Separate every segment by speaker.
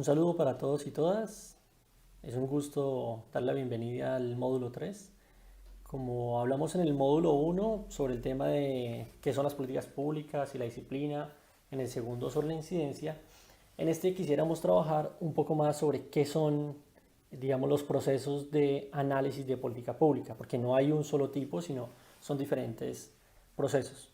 Speaker 1: Un saludo para todos y todas. Es un gusto dar la bienvenida al módulo 3. Como hablamos en el módulo 1 sobre el tema de qué son las políticas públicas y la disciplina, en el segundo sobre la incidencia, en este quisiéramos trabajar un poco más sobre qué son, digamos, los procesos de análisis de política pública, porque no hay un solo tipo, sino son diferentes procesos.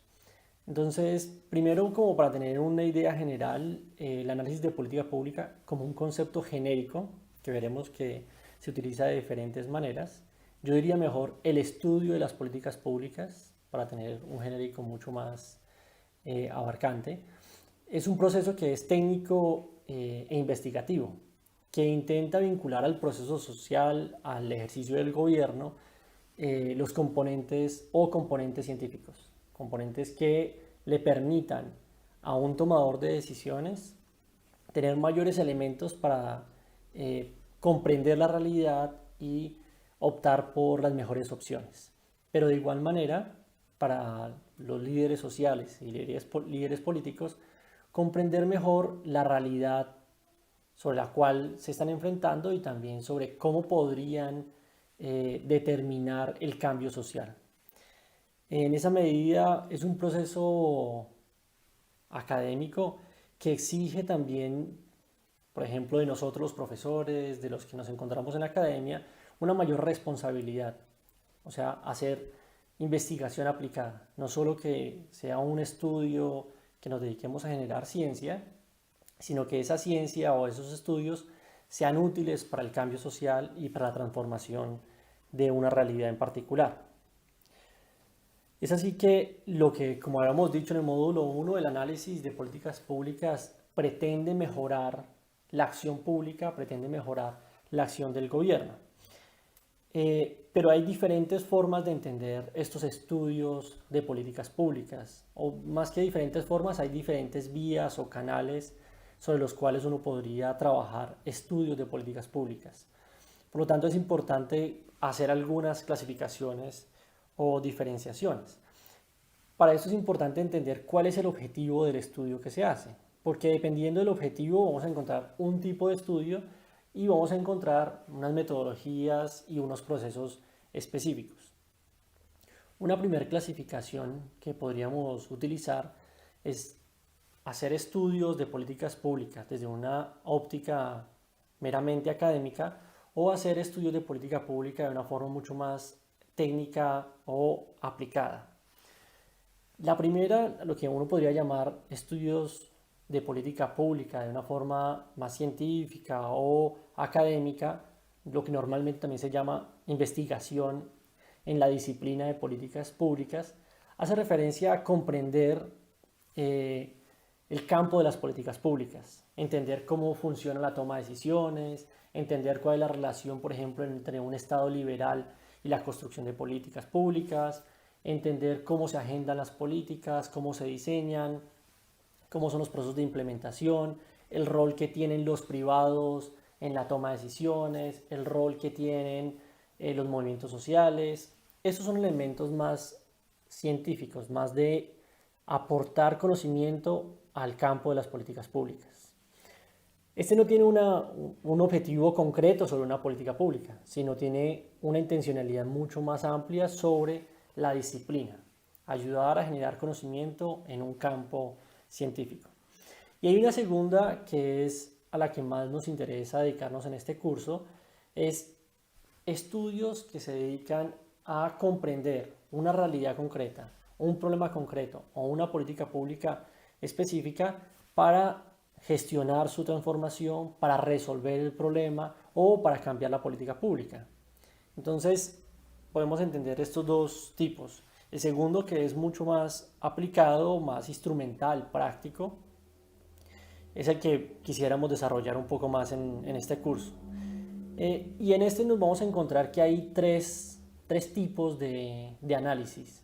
Speaker 1: Entonces, primero, como para tener una idea general, el análisis de política pública como un concepto genérico, que veremos que se utiliza de diferentes maneras, yo diría mejor el estudio de las políticas públicas, para tener un genérico mucho más abarcante. Es un proceso que es técnico e investigativo, que intenta vincular al proceso social, al ejercicio del gobierno, los componentes o componentes científicos, componentes que le permitan a un tomador de decisiones tener mayores elementos para comprender la realidad y optar por las mejores opciones. Pero de igual manera, para los líderes sociales y líderes políticos, comprender mejor la realidad sobre la cual se están enfrentando y también sobre cómo podrían determinar el cambio social. En esa medida es un proceso académico que exige también, por ejemplo, de nosotros los profesores, de los que nos encontramos en la academia, una mayor responsabilidad, o sea, hacer investigación aplicada, no solo que sea un estudio que nos dediquemos a generar ciencia, sino que esa ciencia o esos estudios sean útiles para el cambio social y para la transformación de una realidad en particular. Es así que lo que, como habíamos dicho en el módulo 1, el análisis de políticas públicas pretende mejorar la acción pública, pretende mejorar la acción del gobierno. Pero hay diferentes formas de entender estos estudios de políticas públicas, o más que diferentes formas, hay diferentes vías o canales sobre los cuales uno podría trabajar estudios de políticas públicas. Por lo tanto, es importante hacer algunas clasificaciones o diferenciaciones. Para eso es importante entender cuál es el objetivo del estudio que se hace, porque dependiendo del objetivo vamos a encontrar un tipo de estudio y vamos a encontrar unas metodologías y unos procesos específicos. Una primera clasificación que podríamos utilizar es hacer estudios de políticas públicas desde una óptica meramente académica o hacer estudios de política pública de una forma mucho más técnica o aplicada. La primera, lo que uno podría llamar estudios de política pública de una forma más científica o académica, lo que normalmente también se llama investigación en la disciplina de políticas públicas, hace referencia a comprender el campo de las políticas públicas, entender cómo funciona la toma de decisiones, entender cuál es la relación, por ejemplo, entre un Estado liberal y la construcción de políticas públicas, entender cómo se agendan las políticas, cómo se diseñan, cómo son los procesos de implementación, el rol que tienen los privados en la toma de decisiones, el rol que tienen los movimientos sociales. Esos son elementos más científicos, más de aportar conocimiento al campo de las políticas públicas. Este no tiene un objetivo concreto sobre una política pública, sino tiene una intencionalidad mucho más amplia sobre la disciplina, ayudar a generar conocimiento en un campo científico. Y hay una segunda que es a la que más nos interesa dedicarnos en este curso, es estudios que se dedican a comprender una realidad concreta, un problema concreto o una política pública específica para gestionar su transformación, para resolver el problema o para cambiar la política pública. Entonces, podemos entender estos dos tipos. El segundo, que es mucho más aplicado, más instrumental, práctico, es el que quisiéramos desarrollar un poco más en este curso. Y en este nos vamos a encontrar que hay tres tipos de análisis.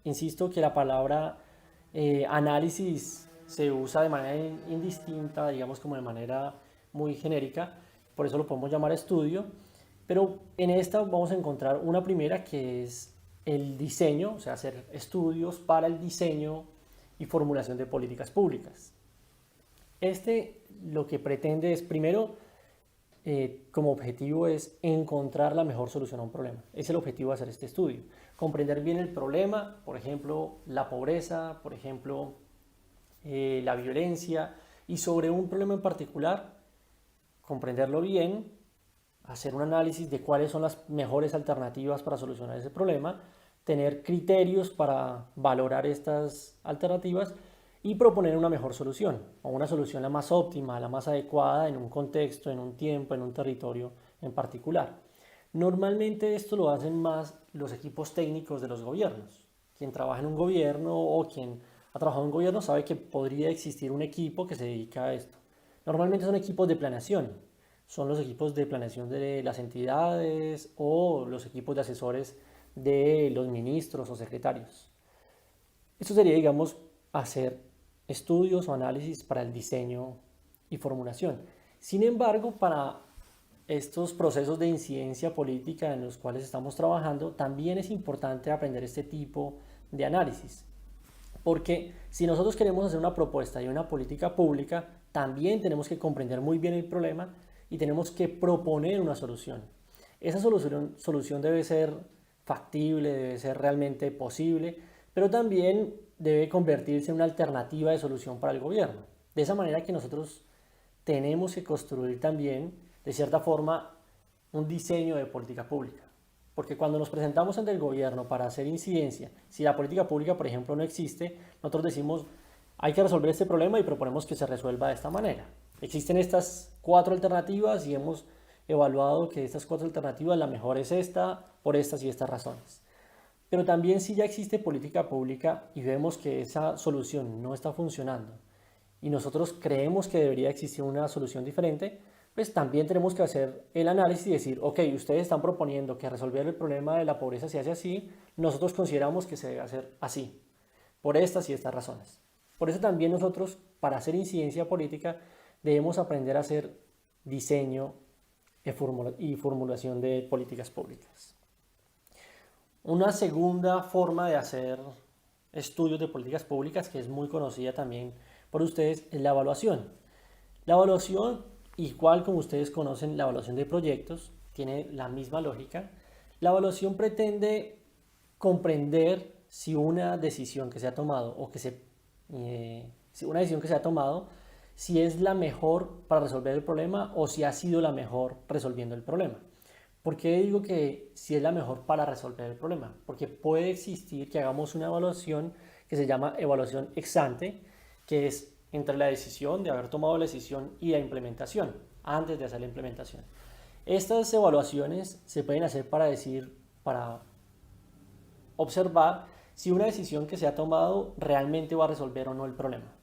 Speaker 1: Insisto que la palabra análisis se usa de manera indistinta, digamos como de manera muy genérica, por eso lo podemos llamar estudio, pero en esta vamos a encontrar una primera que es el diseño, o sea, hacer estudios para el diseño y formulación de políticas públicas. Lo que pretende es, primero, como objetivo es encontrar la mejor solución a un problema. Es el objetivo de hacer este estudio. Comprender bien el problema, por ejemplo, la pobreza, por ejemplo, la violencia, y sobre un problema en particular, comprenderlo bien, hacer un análisis de cuáles son las mejores alternativas para solucionar ese problema, tener criterios para valorar estas alternativas y proponer una mejor solución, o una solución la más óptima, la más adecuada en un contexto, en un tiempo, en un territorio en particular. Normalmente esto lo hacen más los equipos técnicos de los gobiernos. Quien trabaja en un gobierno o quien ha trabajado en un gobierno sabe que podría existir un equipo que se dedica a esto. Normalmente son equipos de planeación, son los equipos de planeación de las entidades o los equipos de asesores de los ministros o secretarios. Esto sería, digamos, hacer estudios o análisis para el diseño y formulación. Sin embargo, para estos procesos de incidencia política en los cuales estamos trabajando, también es importante aprender este tipo de análisis. Porque si nosotros queremos hacer una propuesta y una política pública, también tenemos que comprender muy bien el problema y tenemos que proponer una solución. Esa solución debe ser factible, debe ser realmente posible, pero también debe convertirse en una alternativa de solución para el gobierno. De esa manera que nosotros tenemos que construir también, de cierta forma, un diseño de política pública. Porque cuando nos presentamos ante el gobierno para hacer incidencia, si la política pública, por ejemplo, no existe, nosotros decimos, hay que resolver este problema y proponemos que se resuelva de esta manera. Existen estas 4 alternativas y hemos evaluado que de estas 4 alternativas la mejor es esta, por estas y estas razones. Pero también si ya existe política pública y vemos que esa solución no está funcionando y nosotros creemos que debería existir una solución diferente, pues también tenemos que hacer el análisis y decir, ok, ustedes están proponiendo que resolver el problema de la pobreza se hace así, nosotros consideramos que se debe hacer así, por estas y estas razones. Por eso también nosotros, para hacer incidencia política, debemos aprender a hacer diseño y formulación de políticas públicas. Una segunda forma de hacer estudios de políticas públicas, que es muy conocida también por ustedes, es la evaluación. La evaluación, igual como ustedes conocen la evaluación de proyectos, tiene la misma lógica. La evaluación pretende comprender si una decisión que se ha tomado si es la mejor para resolver el problema o si ha sido la mejor resolviendo el problema. ¿Por qué digo que si es la mejor para resolver el problema? Porque puede existir que hagamos una evaluación que se llama evaluación ex ante, que es entre la decisión de haber tomado la decisión y la implementación, antes de hacer la implementación. Estas evaluaciones se pueden hacer para observar si una decisión que se ha tomado realmente va a resolver o no el problema.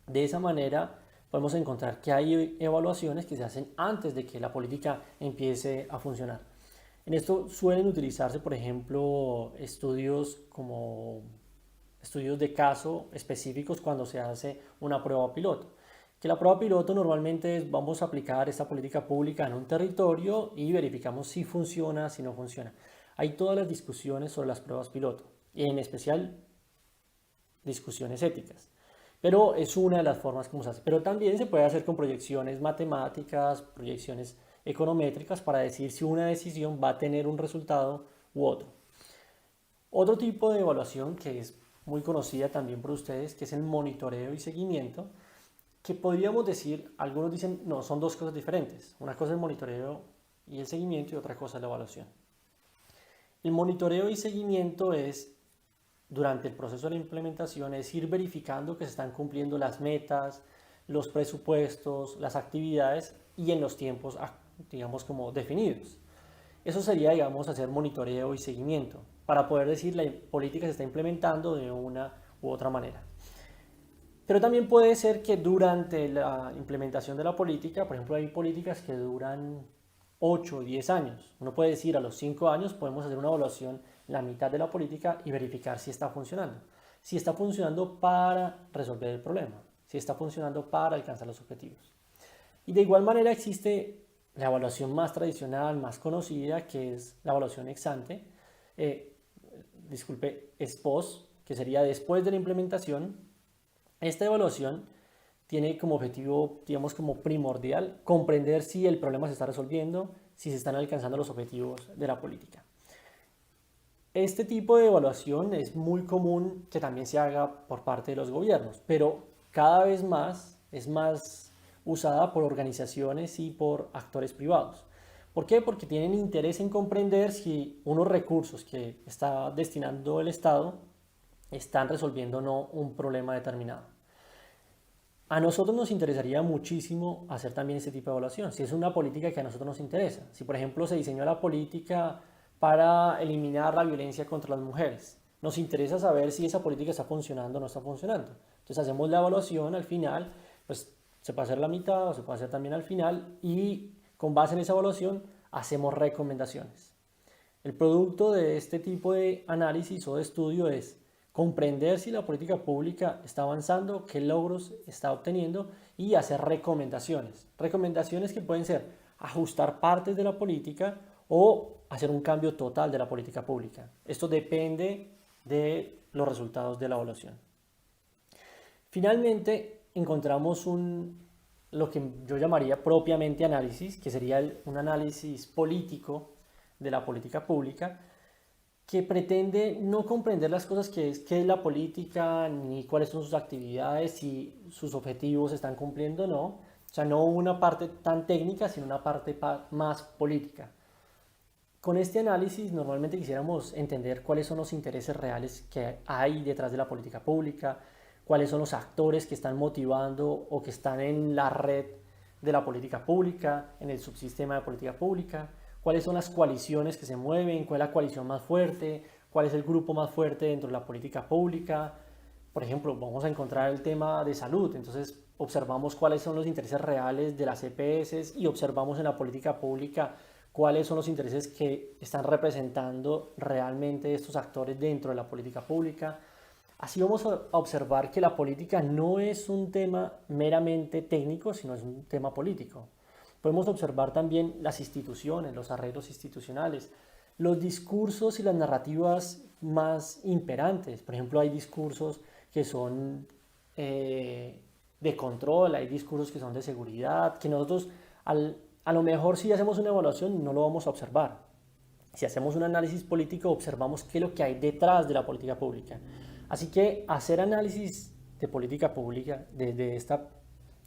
Speaker 1: De esa manera podemos encontrar que hay evaluaciones que se hacen antes de que la política empiece a funcionar. En esto suelen utilizarse, por ejemplo, estudios de caso específicos cuando se hace una prueba piloto. Que la prueba piloto normalmente es vamos a aplicar esta política pública en un territorio y verificamos si funciona, si no funciona. Hay todas las discusiones sobre las pruebas piloto, y en especial discusiones éticas. Pero es una de las formas como se hace. Pero también se puede hacer con proyecciones matemáticas, proyecciones econométricas para decir si una decisión va a tener un resultado u otro. Otro tipo de evaluación que es muy conocida también por ustedes, que es el monitoreo y seguimiento, que podríamos decir, algunos dicen, no, son dos cosas diferentes. Una cosa es el monitoreo y el seguimiento y otra cosa es la evaluación. El monitoreo y seguimiento es durante el proceso de la implementación, es ir verificando que se están cumpliendo las metas, los presupuestos, las actividades y en los tiempos, digamos, como definidos. Eso sería, digamos, hacer monitoreo y seguimiento para poder decir la política se está implementando de una u otra manera. Pero también puede ser que durante la implementación de la política, por ejemplo, hay políticas que duran 8 o 10 años. Uno puede decir a los 5 años podemos hacer una evaluación la mitad de la política y verificar si está funcionando. Si está funcionando para resolver el problema, si está funcionando para alcanzar los objetivos. Y de igual manera existe la evaluación más tradicional, más conocida, que es la evaluación ex ante, ex post, que sería después de la implementación. Esta evaluación tiene como objetivo, digamos, como primordial, comprender si el problema se está resolviendo, si se están alcanzando los objetivos de la política. Este tipo de evaluación es muy común que también se haga por parte de los gobiernos, pero cada vez más es más usada por organizaciones y por actores privados. ¿Por qué? Porque tienen interés en comprender si unos recursos que está destinando el Estado están resolviendo o no un problema determinado. A nosotros nos interesaría muchísimo hacer también este tipo de evaluación, si es una política que a nosotros nos interesa. Si, por ejemplo, se diseñó la política para eliminar la violencia contra las mujeres, nos interesa saber si esa política está funcionando o no está funcionando. Entonces hacemos la evaluación al final, pues se puede hacer la mitad o se puede hacer también al final y con base en esa evaluación hacemos recomendaciones. El producto de este tipo de análisis o de estudio es comprender si la política pública está avanzando, qué logros está obteniendo y hacer recomendaciones. Recomendaciones que pueden ser ajustar partes de la política o hacer un cambio total de la política pública. Esto depende de los resultados de la evaluación. Finalmente, encontramos lo que yo llamaría propiamente análisis, que sería un análisis político de la política pública, que pretende no comprender las cosas qué es la política, ni cuáles son sus actividades, si sus objetivos se están cumpliendo o no. O sea, no una parte tan técnica, sino una parte más política. Con este análisis normalmente quisiéramos entender cuáles son los intereses reales que hay detrás de la política pública, cuáles son los actores que están motivando o que están en la red de la política pública, en el subsistema de política pública, cuáles son las coaliciones que se mueven, cuál es la coalición más fuerte, cuál es el grupo más fuerte dentro de la política pública. Por ejemplo, vamos a encontrar el tema de salud, entonces observamos cuáles son los intereses reales de las EPS y observamos en la política pública cuáles son los intereses que están representando realmente estos actores dentro de la política pública. Así vamos a observar que la política no es un tema meramente técnico, sino es un tema político. Podemos observar también las instituciones, los arreglos institucionales, los discursos y las narrativas más imperantes. Por ejemplo, hay discursos que son de control, hay discursos que son de seguridad, que nosotros a lo mejor si hacemos una evaluación no lo vamos a observar. Si hacemos un análisis político observamos qué es lo que hay detrás de la política pública. Así que hacer análisis de política pública desde esta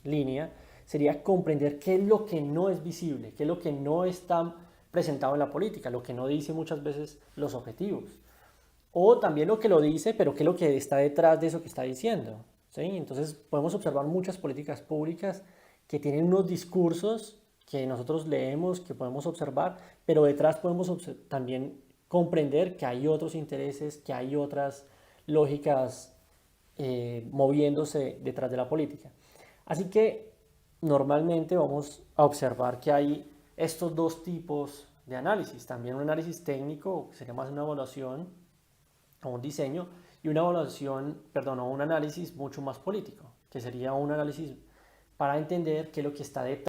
Speaker 1: línea sería comprender qué es lo que no es visible, qué es lo que no está presentado en la política, lo que no dice muchas veces los objetivos. O también lo que lo dice, pero qué es lo que está detrás de eso que está diciendo. ¿Sí? Entonces podemos observar muchas políticas públicas que tienen unos discursos que nosotros leemos, que podemos observar, pero detrás podemos también comprender que hay otros intereses, que hay otras lógicas moviéndose detrás de la política. Así que normalmente vamos a observar que hay estos dos tipos de análisis. También un análisis técnico, que sería más una evaluación o un diseño, y una evaluación, perdón, o un análisis mucho más político, que sería un análisis para entender qué es lo que está detrás.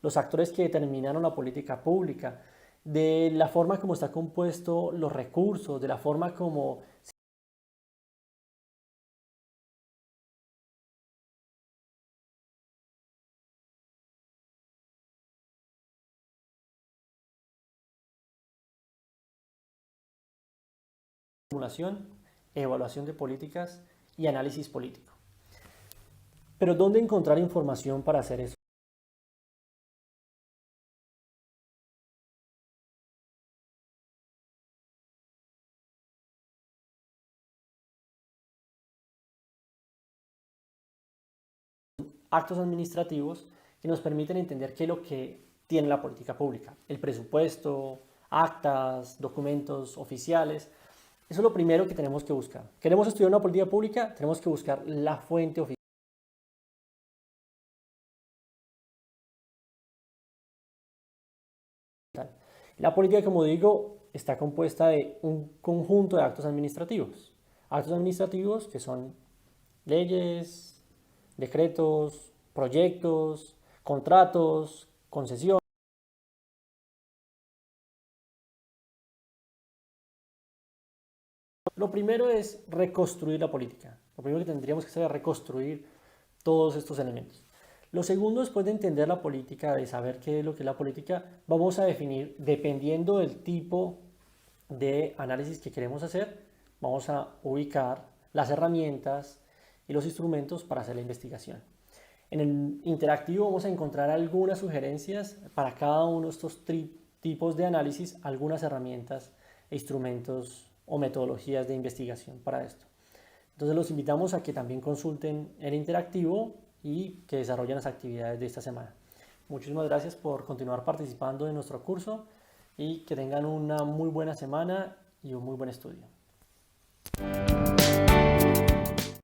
Speaker 1: Los actores que determinaron la política pública, de la forma como está compuesto los recursos, de la forma como simulación, evaluación de políticas y análisis político. Pero ¿dónde encontrar información para hacer eso? actos administrativos que nos permiten entender qué es lo que tiene la política pública. El presupuesto, actas, documentos oficiales. Eso es lo primero que tenemos que buscar. ¿Queremos estudiar una política pública? Tenemos que buscar la fuente oficial. La política, como digo, está compuesta de un conjunto de actos administrativos. Actos administrativos que son leyes, decretos, proyectos, contratos, concesiones. Lo primero es reconstruir la política. Lo primero que tendríamos que hacer es reconstruir todos estos elementos. Lo segundo, después de entender la política, de saber qué es lo que es la política, vamos a definir, dependiendo del tipo de análisis que queremos hacer, vamos a ubicar las herramientas y los instrumentos para hacer la investigación. En el interactivo vamos a encontrar algunas sugerencias para cada uno de estos tipos de análisis, algunas herramientas e instrumentos o metodologías de investigación para esto. Entonces los invitamos a que también consulten el interactivo y que desarrollen las actividades de esta semana. Muchísimas gracias por continuar participando en nuestro curso y que tengan una muy buena semana y un muy buen estudio.